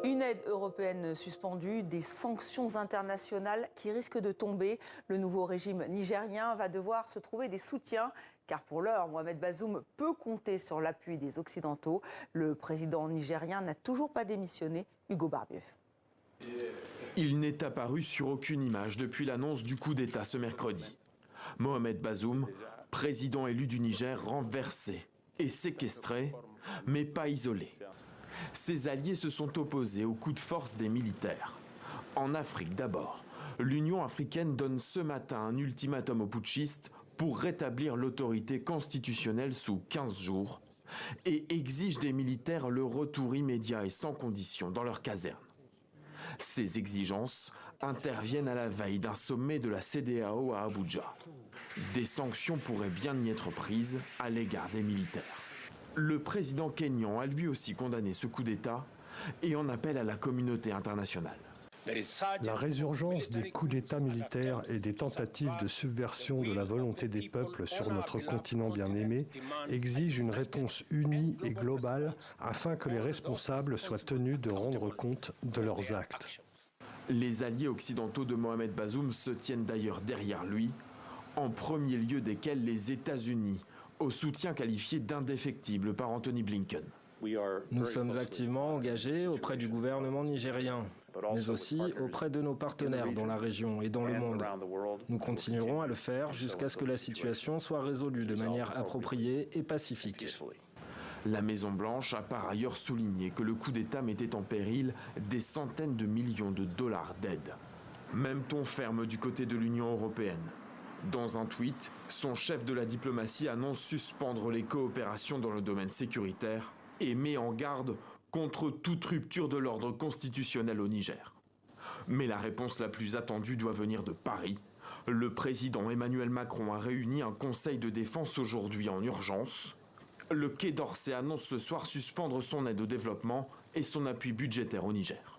Une aide européenne suspendue, des sanctions internationales qui risquent de tomber. Le nouveau régime nigérien va devoir se trouver des soutiens, car pour l'heure, Mohamed Bazoum peut compter sur l'appui des Occidentaux. Le président nigérien n'a toujours pas démissionné. Hugo Barbieuf. Il n'est apparu sur aucune image depuis l'annonce du coup d'État ce mercredi. Mohamed Bazoum, président élu du Niger, renversé et séquestré, mais pas isolé. Ses alliés se sont opposés au coup de force des militaires. En Afrique d'abord, l'Union africaine donne ce matin un ultimatum aux putschistes pour rétablir l'autorité constitutionnelle sous 15 jours et exige des militaires le retour immédiat et sans condition dans leurs casernes. Ces exigences interviennent à la veille d'un sommet de la CEDEAO à Abuja. Des sanctions pourraient bien y être prises à l'égard des militaires. Le président kényan a lui aussi condamné ce coup d'État et en appelle à la communauté internationale. La résurgence des coups d'État militaires et des tentatives de subversion de la volonté des peuples sur notre continent bien-aimé exige une réponse unie et globale afin que les responsables soient tenus de rendre compte de leurs actes. Les alliés occidentaux de Mohamed Bazoum se tiennent d'ailleurs derrière lui, en premier lieu desquels les États-Unis, au soutien qualifié d'indéfectible par Anthony Blinken. Nous sommes activement engagés auprès du gouvernement nigérien, mais aussi auprès de nos partenaires dans la région et dans le monde. Nous continuerons à le faire jusqu'à ce que la situation soit résolue de manière appropriée et pacifique. La Maison-Blanche a par ailleurs souligné que le coup d'État mettait en péril des centaines de millions de dollars d'aide. Même ton ferme du côté de l'Union européenne. Dans un tweet, son chef de la diplomatie annonce suspendre les coopérations dans le domaine sécuritaire et met en garde contre toute rupture de l'ordre constitutionnel au Niger. Mais la réponse la plus attendue doit venir de Paris. Le président Emmanuel Macron a réuni un conseil de défense aujourd'hui en urgence. Le Quai d'Orsay annonce ce soir suspendre son aide au développement et son appui budgétaire au Niger.